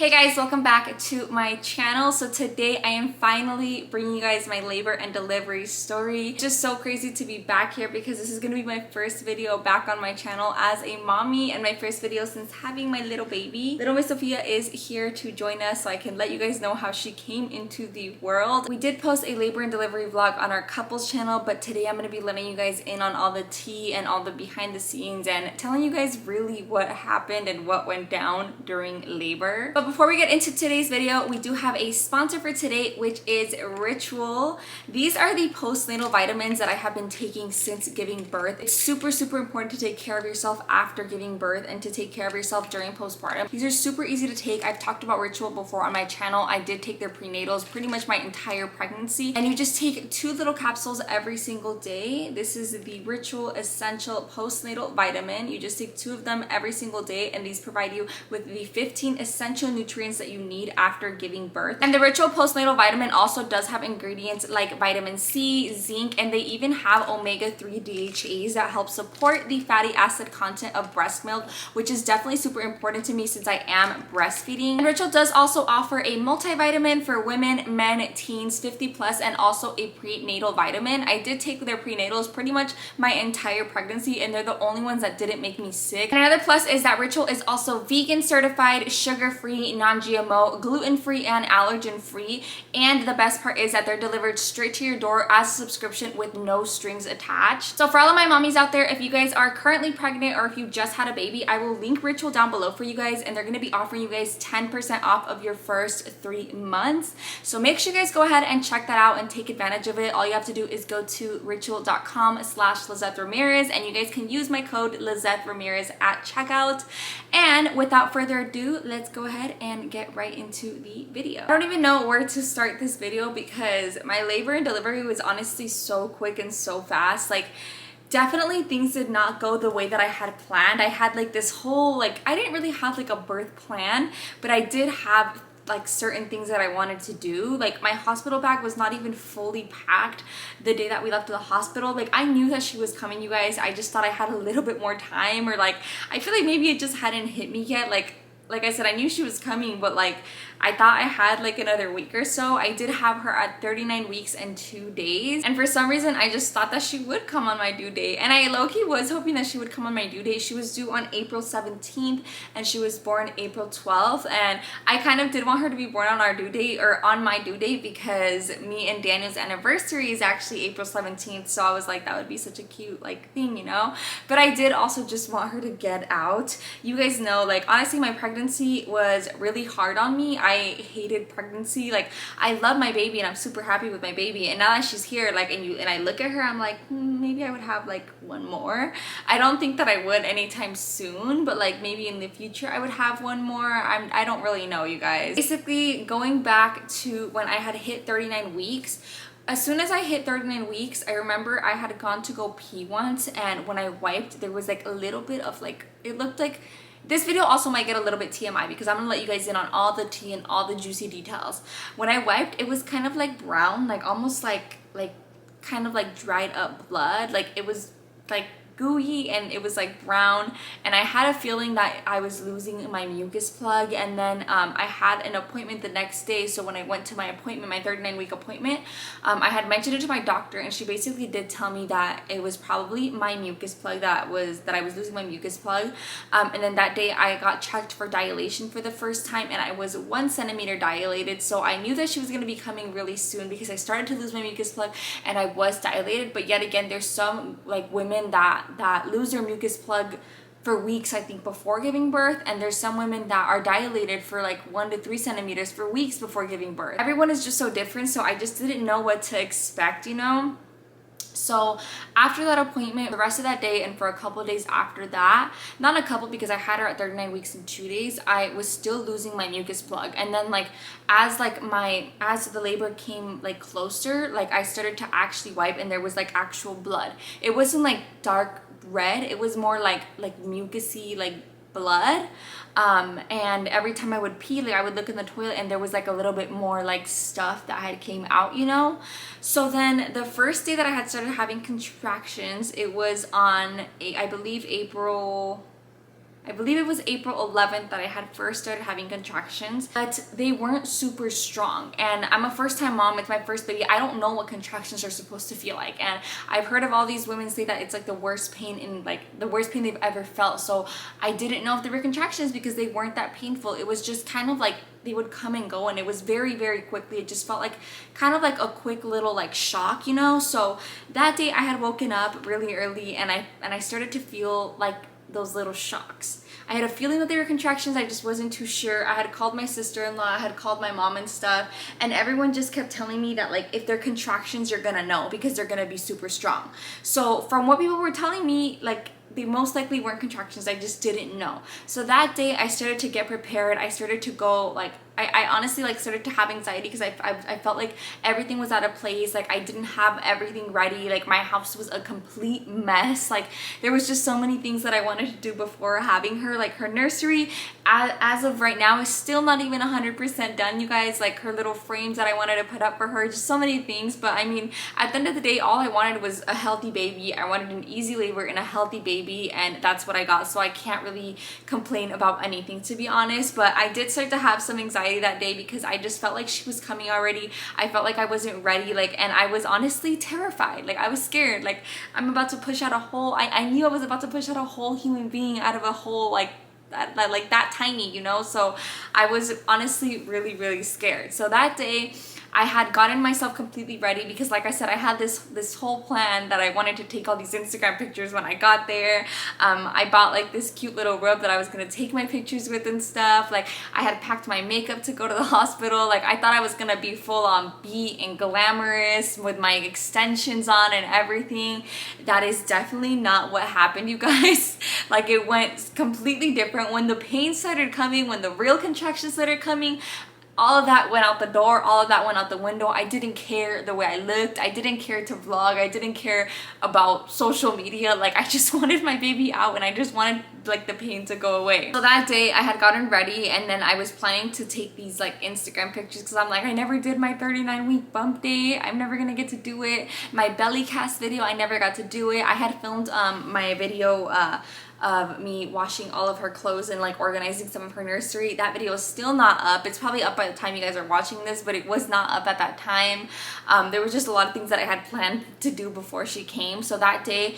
Hey guys, welcome back to my channel. So today I am finally bringing you guys my labor and delivery story. Just so crazy to be back here because this is going to be my first video back on my channel as a mommy and my first video since having my little baby. Little Miss Sophia is here to join us so I can let you guys know how she came into the world. We did post a labor and delivery vlog on our couples channel, but today I'm going to be letting you guys in on all the tea and all the behind the scenes and telling you guys really what happened and what went down during labor. But before we get into today's video, we do have a sponsor for today, which is Ritual. These are the postnatal vitamins that I have been taking since giving birth. It's super important to take care of yourself after giving birth and to take care of yourself during postpartum. These are super easy to take. I've talked about Ritual before on my channel. I did take their prenatals pretty much my entire pregnancy, and you just take 2 little capsules every single day. This is the Ritual Essential Postnatal Vitamin. You just take 2 of them every single day, and these provide you with the 15 essential nutrients that you need after giving birth. And the Ritual Postnatal Vitamin also does have ingredients like vitamin C, zinc, and they even have omega-3 DHAs that help support the fatty acid content of breast milk, which is definitely super important to me since I am breastfeeding. And Ritual does also offer a multivitamin for women, men, teens, 50 plus, and also a prenatal vitamin. I did take their prenatals pretty much my entire pregnancy, and they're the only ones that didn't make me sick. And another plus is that Ritual is also vegan certified, sugar-free, non-GMO, gluten-free, and allergen-free. And the best part is that they're delivered straight to your door as a subscription with no strings attached. So for all of my mommies out there, if you guys are currently pregnant or if you just had a baby, I will link Ritual down below for you guys, and they're going to be offering you guys 10% off of your first 3 months. So make sure you guys go ahead and check that out and take advantage of it. All you have to do is go to ritual.com/Lizeth Ramirez, and you guys can use my code Lizeth Ramirez at checkout. And without further ado, let's go ahead and get right into the video. I don't even know where to start this video because my labor and delivery was honestly so quick and so fast. Like, definitely things did not go the way that I had planned. I had like this whole, I didn't really have like a birth plan, but I did have like certain things that I wanted to do. Like, my hospital bag was not even fully packed the day that we left the hospital. Like, I knew that she was coming, you guys. I just thought I had a little bit more time, or like, I feel like maybe it just hadn't hit me yet. Like I said, I knew she was coming, but like, I thought I had like another week or so. I did have her at 39 weeks and 2 days. And for some reason, I just thought that she would come on my due date. And I low-key was hoping that she would come on my due date. She was due on April 17th and she was born April 12th. And I kind of did want her to be born on our due date, or on my due date, because me and Daniel's anniversary is actually April 17th. So I was like, that would be such a cute like thing, you know? But I did also just want her to get out. You guys know, like, honestly, my pregnancy was really hard on me. I hated pregnancy. Like, I love my baby and I'm super happy with my baby, and now that she's here, like, and I look at her, I'm like, maybe I would have like one more. I don't think that I would anytime soon, but like maybe in the future I would have one more. I don't really know, you guys. Basically, going back to when I had hit 39 weeks, as soon as I hit 39 weeks, I remember I had gone to go pee once, and when I wiped, there was like a little bit of like, it looked like, this video also might get a little bit TMI because I'm gonna let you guys in on all the tea and all the juicy details. When I wiped, it was kind of like brown, like almost like kind of like dried up blood. Like, it was like gooey and it was like brown, and I had a feeling that I was losing my mucus plug. And then I had an appointment the next day, so when I went to my appointment, my 39-week appointment, I had mentioned it to my doctor, and she basically did tell me that it was probably my mucus plug that I was losing my mucus plug. And then that day I got checked for dilation for the first time, and I was 1 centimeter dilated. So I knew that she was going to be coming really soon because I started to lose my mucus plug and I was dilated. But yet again, there's some like women that lose their mucus plug for weeks, I think, before giving birth, and there's some women that are dilated for like 1 to 3 centimeters for weeks before giving birth. Everyone is just so different, so I just didn't know what to expect, you know? So after that appointment, the rest of that day and for a couple of days after that, not a couple because I had her at 39 weeks and 2 days, I was still losing my mucus plug. And then like as the labor came like closer, like I started to actually wipe, and there was like actual blood. It wasn't like dark red, it was more like mucusy, like blood. And every time I would pee, like I would look in the toilet and there was like a little bit more like stuff that had came out, you know? So then the first day that I had started having contractions, it was on I believe April I believe it was April 11th that I had first started having contractions, but they weren't super strong. And I'm a first-time mom, it's my first baby. I don't know what contractions are supposed to feel like. And I've heard of all these women say that it's like the worst pain they've ever felt. So I didn't know if they were contractions because they weren't that painful. It was just kind of like they would come and go, and it was very, very quickly. It just felt like kind of like a quick little like shock, you know? So that day I had woken up really early, and I started to feel like those little shocks. I had a feeling that they were contractions, I just wasn't too sure. I had called my sister-in-law, I had called my mom and stuff, and everyone just kept telling me that like if they're contractions, you're gonna know because they're gonna be super strong. So from what people were telling me, like they most likely weren't contractions, I just didn't know. So that day I started to get prepared. I started to go like, I honestly like started to have anxiety because I felt like everything was out of place. Like I didn't have everything ready. Like my house was a complete mess. Like there was just so many things that I wanted to do before having her. Like her nursery as of right now is still not even 100% done, you guys. Like her little frames that I wanted to put up for her, just so many things. But I mean, at the end of the day, all I wanted was a healthy baby. I wanted an easy labor and a healthy baby, and that's what I got. So I can't really complain about anything, to be honest. But I did start to have some anxiety that day because I just felt like she was coming already. I felt like I wasn't ready, like, and I was honestly terrified. Like I was scared. Like I'm about to push out a whole, I knew I was about to push out a whole human being out of a hole like that tiny, you know? So I was honestly really, really scared. So that day I had gotten myself completely ready because, like I said, I had this whole plan that I wanted to take all these Instagram pictures when I got there. I bought like this cute little robe that I was gonna take my pictures with and stuff. Like I had packed my makeup to go to the hospital. Like I thought I was gonna be full on beat and glamorous with my extensions on and everything. That is definitely not what happened, you guys. Like it went completely different. When the pain started coming, when the real contractions started coming, all of that went out the door, all of that went out the window. I didn't care the way I looked. I didn't care to vlog. I didn't care about social media. Like I just wanted my baby out, and I just wanted like the pain to go away. So that day I had gotten ready, and then I was planning to take these like Instagram pictures because I'm like, I never did my 39-week bump day. I'm never gonna get to do it. My belly cast video, I never got to do it. I had filmed my video of me washing all of her clothes and like organizing some of her nursery. That video is still not up. It's probably up by the time you guys are watching this, but it was not up at that time. There was just a lot of things that I had planned to do before she came. So that day,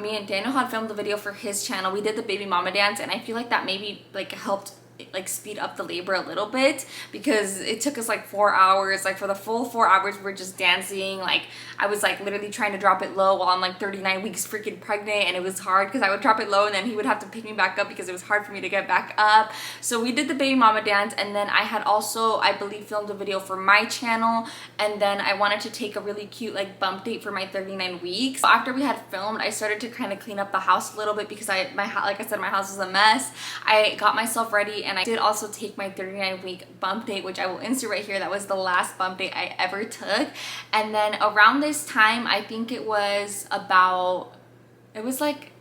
me and Daniel had filmed the video for his channel. We did the baby mama dance, and I feel like that maybe like helped like speed up the labor a little bit because it took us like 4 hours. Like for the full 4 hours we're just dancing. Like I was like literally trying to drop it low while I'm like 39 weeks freaking pregnant, and it was hard because I would drop it low and then he would have to pick me back up because it was hard for me to get back up. So we did the baby mama dance, and then I had also, I believe, filmed a video for my channel, and then I wanted to take a really cute like bump date for my 39 weeks. So after we had filmed, I started to kind of clean up the house a little bit because like I said, my house was a mess. I got myself ready, and I did also take my 39-week bump date, which I will insert right here. That was the last bump date I ever took. And then around this time, I think it was like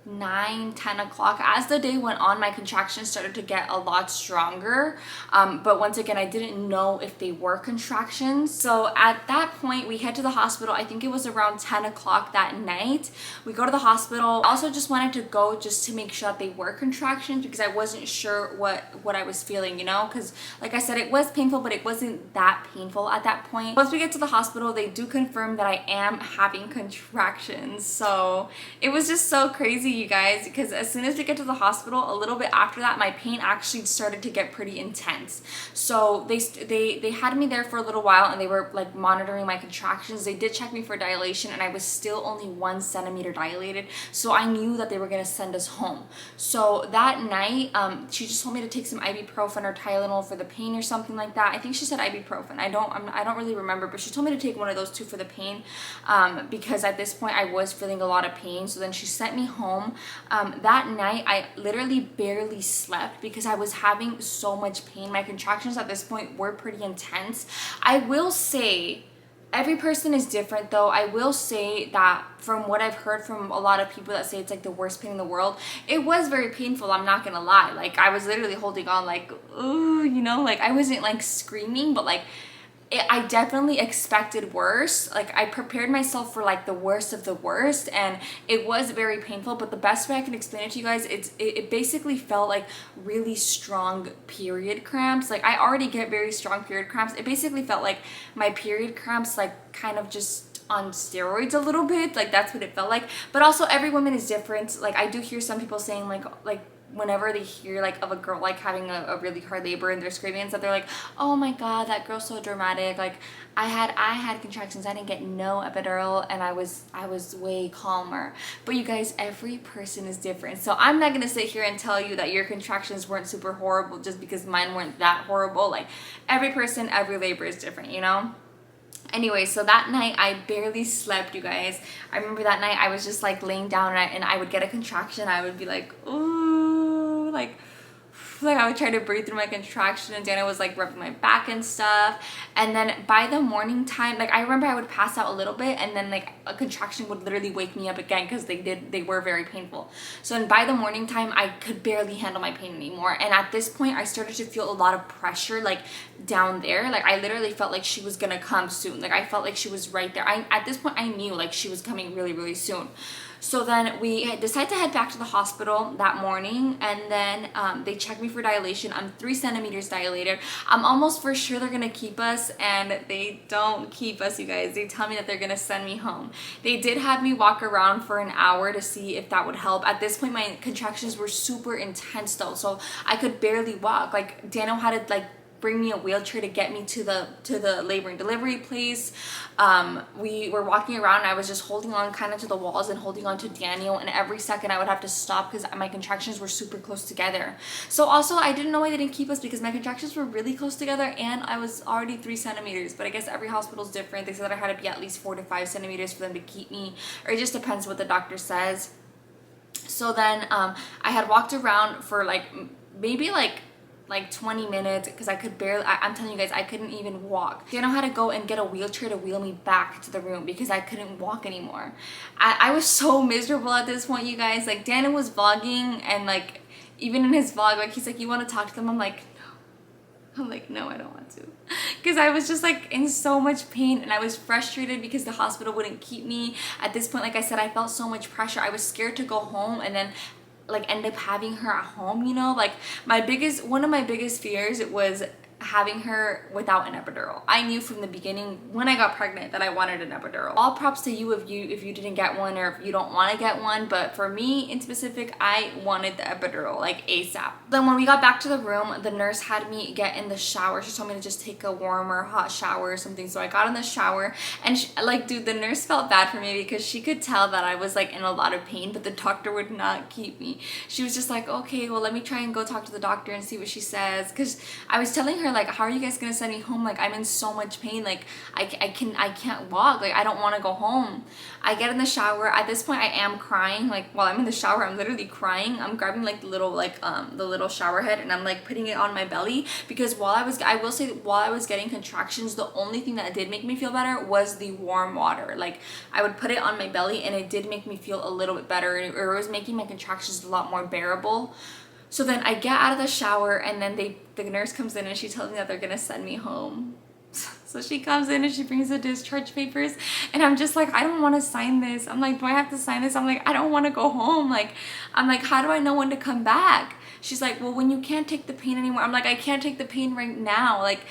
9-10 o'clock. As the day went on, my contractions started to get a lot stronger, but once again, I didn't know if they were contractions. So at that point, we head to the hospital. I think it was around 10 o'clock that night. We go to the hospital. I also just wanted to go just to make sure that they were contractions because I wasn't sure what I was feeling, you know, because like I said, it was painful, but it wasn't that painful at that point. Once we get to the hospital, they do confirm that I am having contractions. So it was just so crazy, you guys, because as soon as we get to the hospital, a little bit after that, my pain actually started to get pretty intense. So they had me there for a little while, and they were like monitoring my contractions. They did check me for dilation, and I was still only 1 centimeter dilated, so I knew that they were gonna send us home. So that night, she just told me to take some ibuprofen or Tylenol for the pain or something like that. I think she said ibuprofen. I don't really remember, but she told me to take one of those two for the pain, because at this point I was feeling a lot of pain. So then she sent me home. That night I literally barely slept because I was having so much pain. My contractions at this point were pretty intense. I will say every person is different though. I will say that from what I've heard from a lot of people that say it's like the worst pain in the world, it was very painful, I'm not gonna lie. Like I was literally holding on like, ooh, you know, like I wasn't like screaming, but like I definitely expected worse. Like, I prepared myself for like the worst of the worst, and it was very painful. But the best way I can explain it to you guys, it basically felt like really strong period cramps. Like, I already get very strong period cramps. It basically felt like my period cramps, like, kind of just on steroids a little bit. Like, that's what it felt like. But also, every woman is different. Like, I do hear some people saying like whenever they hear like of a girl like having a really hard labor and they're screaming and stuff, they're like, oh my god, that girl's so dramatic. Like, I had contractions, I didn't get no epidural, and I was way calmer. But you guys, every person is different, so I'm not gonna sit here and tell you that your contractions weren't super horrible just because mine weren't that horrible. Like, every person, every labor is different, you know. Anyway, so that night I barely slept, you guys. I remember that night I was just like laying down, and I would get a contraction. I would be like, ooh, like I would try to breathe through my contraction, and Dana was like rubbing my back and stuff. And then by the morning time, like, I remember I would pass out a little bit, and then like a contraction would literally wake me up again, because they were very painful. So and by the morning time I could barely handle my pain anymore, and at this point I started to feel a lot of pressure like down there. Like, I literally felt like she was gonna come soon. Like, I felt like she was right there. At this point I knew like she was coming really, really soon. So then we decided to head back to the hospital that morning, and then they checked me for dilation. I'm 3 centimeters dilated. I'm almost for sure they're gonna keep us, and they don't keep us, you guys. They tell me that they're gonna send me home. They did have me walk around for an hour to see if that would help. At this point my contractions were super intense though, so I could barely walk. Like, Daniel had to like bring me a wheelchair to get me to the labor and delivery place. We were walking around, and I was just holding on kind of to the walls and holding on to Daniel, and every second I would have to stop because my contractions were super close together. So also, I didn't know why they didn't keep us, because my contractions were really close together and I was already 3 centimeters. But I guess every hospital is different. They said that I had to be at least 4 to 5 centimeters for them to keep me, or it just depends what the doctor says. So then I had walked around for like maybe like 20 minutes, because I could barely, I'm telling you guys, I couldn't even walk. Daniel had to go and get a wheelchair to wheel me back to the room because I couldn't walk anymore. I was so miserable at this point, you guys. Like, Daniel was vlogging, and like, even in his vlog, like, he's like, you want to talk to them? I'm like, no. I'm like, no, I don't want to. Because I was just like in so much pain, and I was frustrated because the hospital wouldn't keep me. At this point, like I said, I felt so much pressure. I was scared to go home and then like end up having her at home, you know. Like, one of my biggest fears was having her without an epidural. I knew from the beginning when I got pregnant that I wanted an epidural. All props to you if you didn't get one, or if you don't want to get one, but for me in specific, I wanted the epidural like ASAP. Then when we got back to the room, the nurse had me get in the shower. She told me to just take a warm or hot shower or something. So I got in the shower, and like, dude, the nurse felt bad for me because she could tell that I was like in a lot of pain, but the doctor would not keep me. She was just like, okay, well, let me try and go talk to the doctor and see what she says, because I was telling her, like, how are you guys gonna send me home? Like, I'm in so much pain. Like, I can't walk. Like, I don't want to go home. I get in the shower. At this point, I am crying. Like, while I'm in the shower, I'm literally crying. I'm grabbing like the little shower head, and I'm like putting it on my belly, because I will say that while I was getting contractions, the only thing that did make me feel better was the warm water. Like, I would put it on my belly, and it did make me feel a little bit better, or it was making my contractions a lot more bearable. So then I get out of the shower, and then the nurse comes in, and she tells me that they're gonna send me home. So she comes in and she brings the discharge papers, and I'm just like, I don't want to sign this. I'm like, do I have to sign this? I'm like, I don't want to go home. Like, I'm like, how do I know when to come back? She's like, well, when you can't take the pain anymore. I'm like, I can't take the pain right now. Like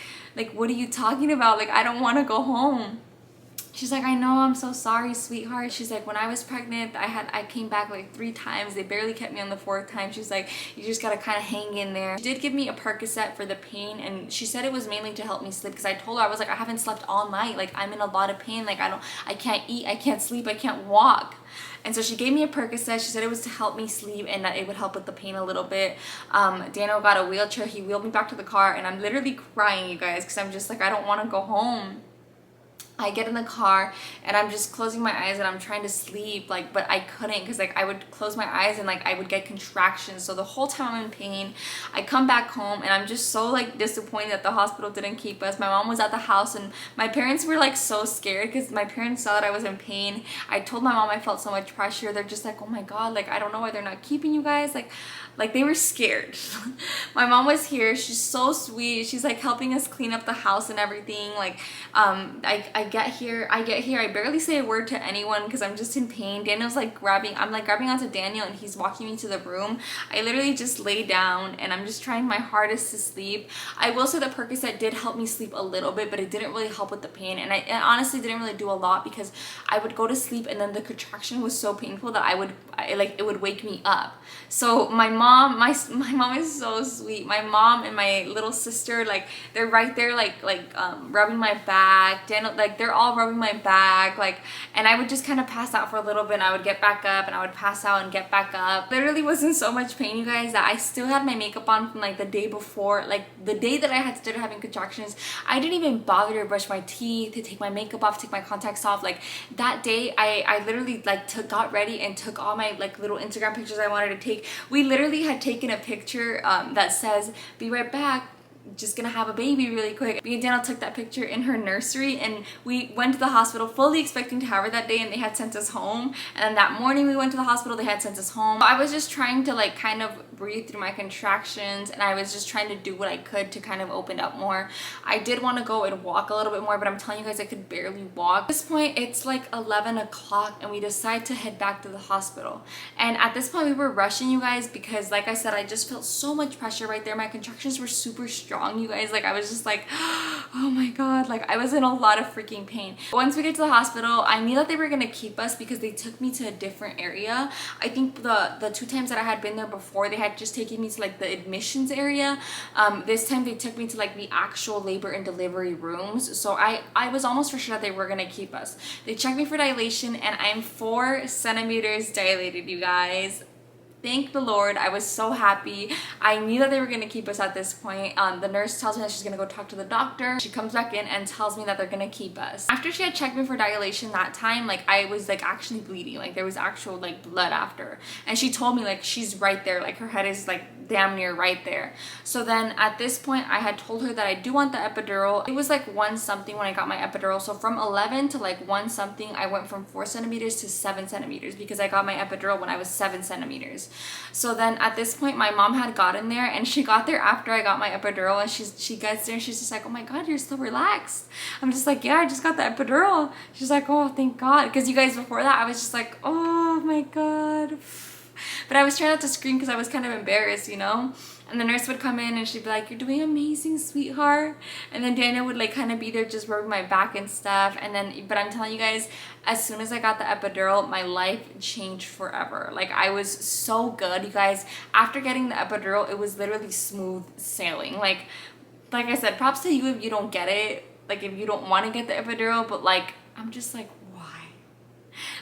what are you talking about? Like, I don't want to go home. She's like, I know, I'm so sorry, sweetheart. She's like, when I was pregnant, I came back like 3 times. They barely kept me on the 4th time. She's like, you just gotta kind of hang in there. She did give me a Percocet for the pain, and she said it was mainly to help me sleep, because I told her, I was like, I haven't slept all night. Like, I'm in a lot of pain. Like, I can't eat, I can't sleep, I can't walk. And so she gave me a Percocet. She said it was to help me sleep and that it would help with the pain a little bit. Daniel got a wheelchair. He wheeled me back to the car, and I'm literally crying, you guys, because I'm just like, I don't want to go home. I get in the car and I'm just closing my eyes and I'm trying to sleep, like, but I couldn't, because like I would close my eyes and like I would get contractions. So the whole time I'm in pain. I come back home and I'm just so like disappointed that the hospital didn't keep us. My mom was at the house and my parents were like so scared because my parents saw that I was in pain. I told my mom I felt so much pressure. They're just like, oh my god, like I don't know why they're not keeping you guys. Like they were scared. My mom was here. She's so sweet. She's like helping us clean up the house and everything. Like I get here, I barely say a word to anyone because I'm just in pain. Daniel's like grabbing onto Daniel and he's walking me to the room. I literally just lay down and I'm just trying my hardest to sleep. I will say the Percocet did help me sleep a little bit, but it didn't really help with the pain, and it honestly didn't really do a lot because I would go to sleep and then the contraction was so painful that it would wake me up. So my mom is so sweet. My mom and my little sister, like they're right there rubbing my back. Daniel, like they're all rubbing my back, like, and I would just kind of pass out for a little bit and I would get back up and I would pass out and get back up. Literally was in so much pain, you guys, that I still had my makeup on from like the day before, like the day that I had started having contractions. I didn't even bother to brush my teeth, to take my makeup off, take my contacts off. Like that day I literally like got ready and took all my like little Instagram pictures I wanted to take. We literally had taken a picture that says, "Be right back, just gonna have a baby really quick." Me and Daniel took that picture in her nursery and we went to the hospital fully expecting to have her that day, and they had sent us home. And then that morning we went to the hospital, they had sent us home. I was just trying to like kind of breathe through my contractions and I was just trying to do what I could to kind of open up more. I did want to go and walk a little bit more, but I'm telling you guys I could barely walk. At this point it's like 11 o'clock and we decide to head back to the hospital. And at this point we were rushing, you guys, because like I said, I just felt so much pressure right there. My contractions were super strong, you guys. Like I was just like, oh my god, like I was in a lot of freaking pain. Once we get to the hospital, I knew that they were gonna keep us because they took me to a different area. I think the two times that I had been there before, they had just taken me to like the admissions area. This time they took me to like the actual labor and delivery rooms. So I was almost for sure that they were gonna keep us. They checked me for dilation and I'm 4 centimeters dilated, you guys. Thank the Lord. I was so happy. I knew that they were going to keep us at this point. The nurse tells me that she's going to go talk to the doctor. She comes back in and tells me that they're going to keep us. After she had checked me for dilation that time, like I was like actually bleeding. Like there was actual like blood after. And she told me like she's right there. Like her head is like damn near right there. So then at this point I had told her that I do want the epidural. It was like 1 something when I got my epidural. So from 11 to like 1 something, I went from 4 centimeters to 7 centimeters because I got my epidural when I was 7 centimeters. So then at this point my mom had gotten there and she got there after I got my epidural, and she gets there and she's just like, oh my god, you're so relaxed. I'm just like, yeah, I just got the epidural. She's like, oh thank god, because you guys, before that I was just like, oh my god. But I was trying not to scream because I was kind of embarrassed, you know. And the nurse would come in and she'd be like, you're doing amazing, sweetheart. And then Daniel would like kind of be there just rubbing my back and stuff. And then, but I'm telling you guys, as soon as I got the epidural, my life changed forever. Like I was so good, you guys. After getting the epidural, it was literally smooth sailing. Like I said, props to you if you don't get it. Like if you don't want to get the epidural, but like, I'm just like,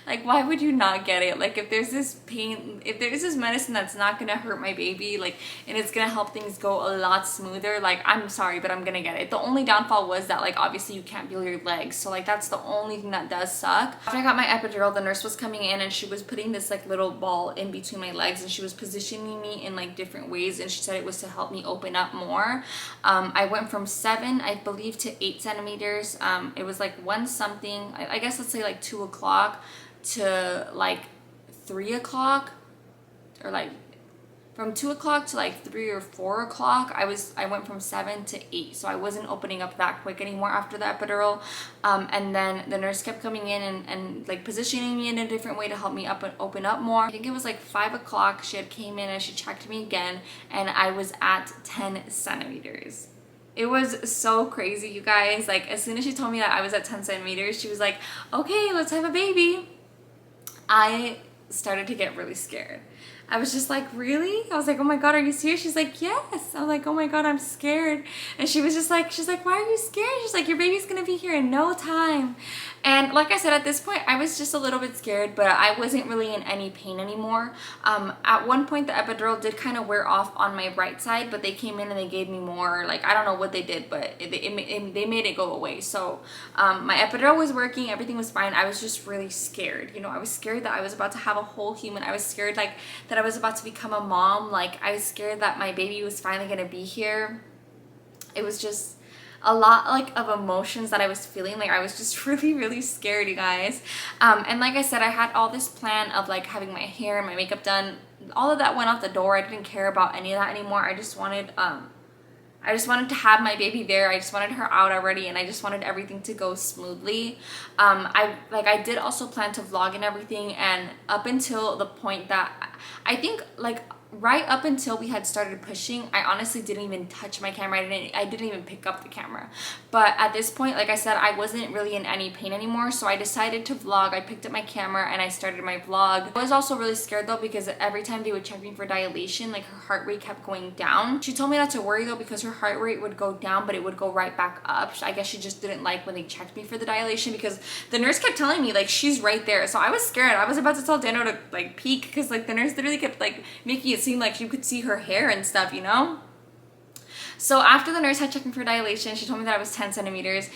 like why would you not get it? Like if there's this pain, if there's this medicine that's not gonna hurt my baby, like, and it's gonna help things go a lot smoother, like I'm sorry, but I'm gonna get it. The only downfall was that like obviously you can't feel your legs, so like that's the only thing that does suck. After I got my epidural, the nurse was coming in and she was putting this like little ball in between my legs and she was positioning me in like different ways, and she said it was to help me open up more. I went from 7, I believe, to 8 centimeters. It was like 1 something, I guess let's say like 2 o'clock to like 3 o'clock, or like from 2 o'clock to like 3 or 4 o'clock. I went from 7 to 8, so I wasn't opening up that quick anymore after the epidural. And then the nurse kept coming in and like positioning me in a different way to help me open up more. I think it was like 5 o'clock she had came in and she checked me again, and I was at 10 centimeters. It was so crazy, you guys. Like as soon as she told me that I was at 10 centimeters, she was like, okay, let's have a baby. I started to get really scared. I was just like, really? I was like, oh my God, are you serious? She's like, yes. I was like, oh my God, I'm scared. And she was just like, she's like, why are you scared? She's like, your baby's gonna be here in no time. And like I said, at this point, I was just a little bit scared, but I wasn't really in any pain anymore. At one point, the epidural did kind of wear off on my right side, but they came in and they gave me more, like, I don't know what they did, but they made it go away. So my epidural was working, everything was fine. I was just really scared. You know, I was scared that I was about to have a whole human. I was scared like that I was about to become a mom. Like, I was scared that my baby was finally gonna be here. It was just a lot like of emotions that I was feeling. Like, I was just really scared, you guys. And like I said, I had all this plan of like having my hair and my makeup done. All of that went out the door. I didn't care about any of that anymore. I just wanted to have my baby there. I just wanted her out already, and I just wanted everything to go smoothly. I did also plan to vlog and everything, and up until the point that I think like right up until we had started pushing, I honestly didn't even touch my camera. I didn't even pick up the camera. But at this point, like I said, I wasn't really in any pain anymore, so I decided to vlog. I picked up my camera and I started my vlog. I was also really scared though, because every time they would check me for dilation, like her heart rate kept going down. She told me not to worry though, because her heart rate would go down, but it would go right back up. I guess she just didn't like when they checked me for the dilation, because the nurse kept telling me like she's right there. So I was scared. I was about to tell Dano to like peek, because like the nurse literally kept like making it seem like you could see her hair and stuff, you know? So after the nurse had checked me for dilation, she told me that I was 10 centimeters.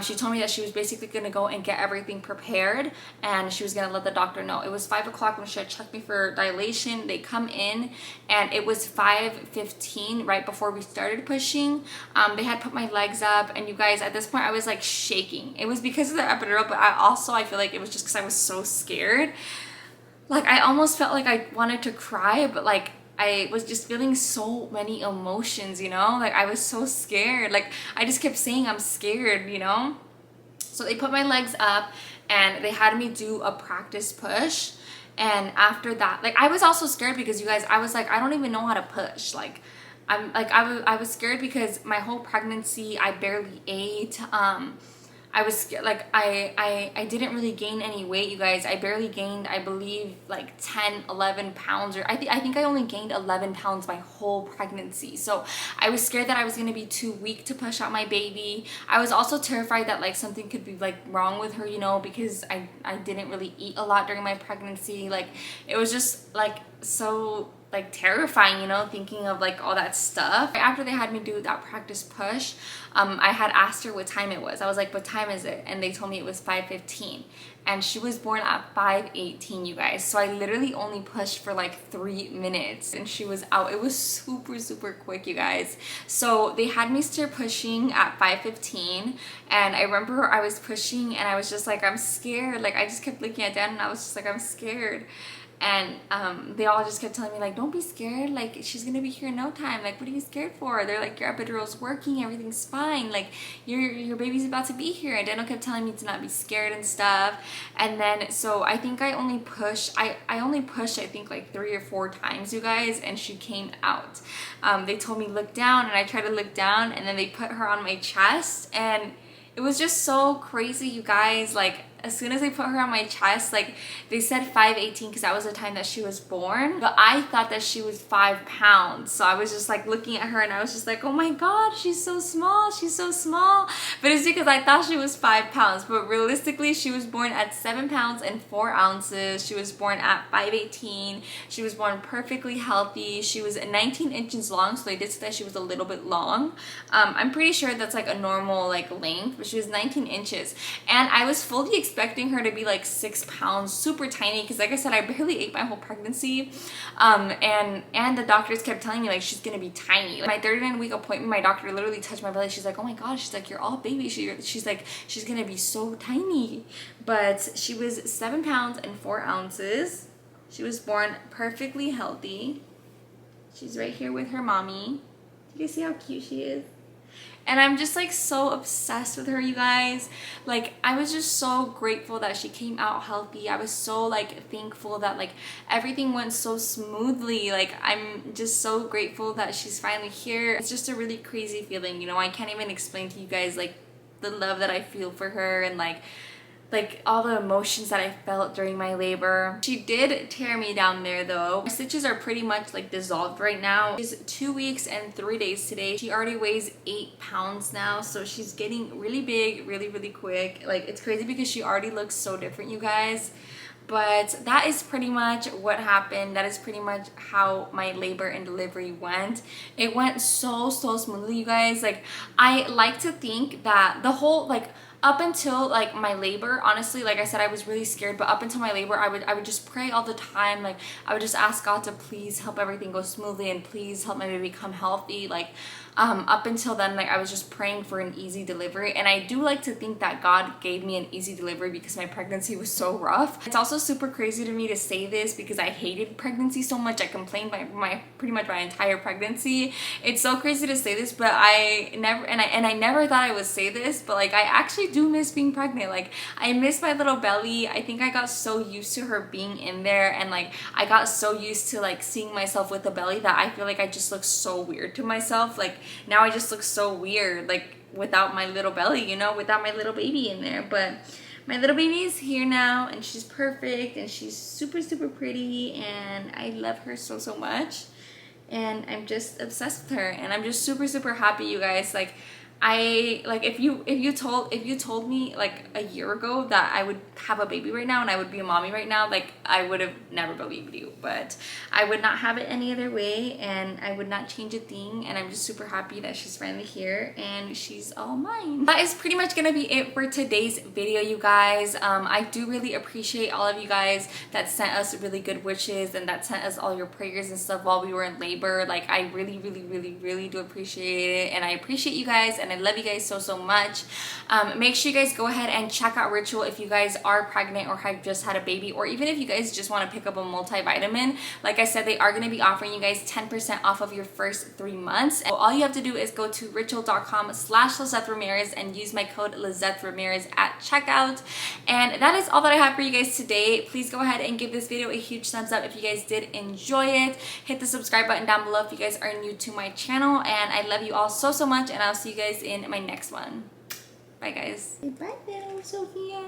She told me that she was basically going to go and get everything prepared, and she was going to let the doctor know. It was 5 o'clock when she had checked me for dilation. They come in, and it was 5:15 right before we started pushing. They had put my legs up, and you guys, at this point I was like shaking. It was because of the epidural, but I feel like it was just because I was so scared. Like, I almost felt like I wanted to cry, but like I was just feeling so many emotions, you know? Like, I was so scared. Like, I just kept saying I'm scared, you know? So they put my legs up and they had me do a practice push. And after that, like, I was also scared because, you guys, I was like, I don't even know how to push. Like, I was scared because my whole pregnancy I barely ate. I was scared, like I didn't really gain any weight, you guys. I barely gained, I believe, like 10-11 pounds, or I think I only gained 11 pounds my whole pregnancy. So I was scared that I was going to be too weak to push out my baby. I was also terrified that like something could be like wrong with her, you know, because I didn't really eat a lot during my pregnancy. Like, it was just like so like terrifying, you know, thinking of like all that stuff. After they had me do that practice push, I had asked her what time it was. I was like, what time is it? And they told me it was 5:15, and she was born at 5:18, you guys. So I literally only pushed for like 3 minutes and she was out. It was super quick, you guys. So they had me start pushing at 5:15, and I remember I was pushing and I was just like, I'm scared. Like, I just kept looking at Dan and I was just like, I'm scared. And they all just kept telling me like, don't be scared, like she's gonna be here in no time, like what are you scared for? They're like, your epidural's working, everything's fine, like your baby's about to be here. And Daniel kept telling me to not be scared and stuff. And then so I think I only pushed I think like 3 or 4 times, you guys, and she came out. They told me look down, and I tried to look down, and then they put her on my chest, and it was just so crazy, you guys. Like, as soon as they put her on my chest, like, they said 5:18 because that was the time that she was born, but I thought that she was 5 pounds. So I was just like looking at her and I was just like, oh my God, she's so small, she's so small. But it's because I thought she was 5 pounds, but realistically she was born at 7 pounds and 4 ounces. She was born at 5:18. She was born perfectly healthy. She was 19 inches long, so they did say that she was a little bit long. I'm pretty sure that's like a normal like length, but she was 19 inches. And I was fully expecting her to be like 6 pounds, super tiny, because like I said, I barely ate my whole pregnancy. And the doctors kept telling me like she's gonna be tiny. Like, my 39-week appointment, my doctor literally touched my belly. She's like, oh my gosh, she's like, you're all baby. She's like, she's gonna be so tiny. But she was 7 pounds and 4 ounces. She was born perfectly healthy. She's right here with her mommy. Do you see how cute she is? And I'm just like so obsessed with her, you guys. Like, I was just so grateful that she came out healthy. I was so like thankful that like everything went so smoothly. Like, I'm just so grateful that she's finally here. It's just a really crazy feeling, you know. I can't even explain to you guys like the love that I feel for her, and like like all the emotions that I felt during my labor. She did tear me down there though. My stitches are pretty much like dissolved right now. She's 2 weeks and 3 days today. She already weighs 8 pounds now, so she's getting really big really quick. Like, it's crazy because she already looks so different, you guys. But that is pretty much what happened. That is pretty much how my labor and delivery went. It went so smoothly, you guys. Like, I like to think that the whole, like, up until like my labor, honestly, like I said, I was really scared, but up until my labor, I would just pray all the time. Like, I would just ask God to please help everything go smoothly and please help my baby become healthy. Like, up until then, like, I was just praying for an easy delivery, and I do like to think that God gave me an easy delivery because my pregnancy was so rough. It's also super crazy to me to say this because I hated pregnancy so much. I complained pretty much my entire pregnancy. It's so crazy to say this, but I never thought I would say this, but like, I actually do miss being pregnant. Like, I miss my little belly. I think I got so used to her being in there, and like, I got so used to like seeing myself with a belly that I feel like I just look so weird to myself. Like, now I just look so weird, like, without my little belly, you know, without my little baby in there. But my little baby is here now, and she's perfect, and she's super pretty, and I love her so much, and I'm just obsessed with her, and I'm just super happy, you guys. Like, if you told me like a year ago that I would have a baby right now and I would be a mommy right now, like, I would have never believed you. But I would not have it any other way, and I would not change a thing, and I'm just super happy that she's finally here and she's all mine. That is pretty much gonna be it for today's video, you guys. I do really appreciate all of you guys that sent us really good wishes and that sent us all your prayers and stuff while we were in labor. Like, I really do appreciate it, and I appreciate you guys, and I love you guys so much. Make sure you guys go ahead and check out Ritual if you guys are pregnant or have just had a baby, or even if you guys just want to pick up a multivitamin. Like I said, they are going to be offering you guys 10% off of your first 3 months. And all you have to do is go to ritual.com/Lizeth Ramirez and use my code Lizeth Ramirez at checkout. And that is all that I have for you guys today. Please go ahead and give this video a huge thumbs up if you guys did enjoy it. Hit the subscribe button down below if you guys are new to my channel, and I love you all so much, and I'll see you guys in my next one. Bye, guys. Say bye now, Sophia.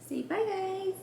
Say bye, guys.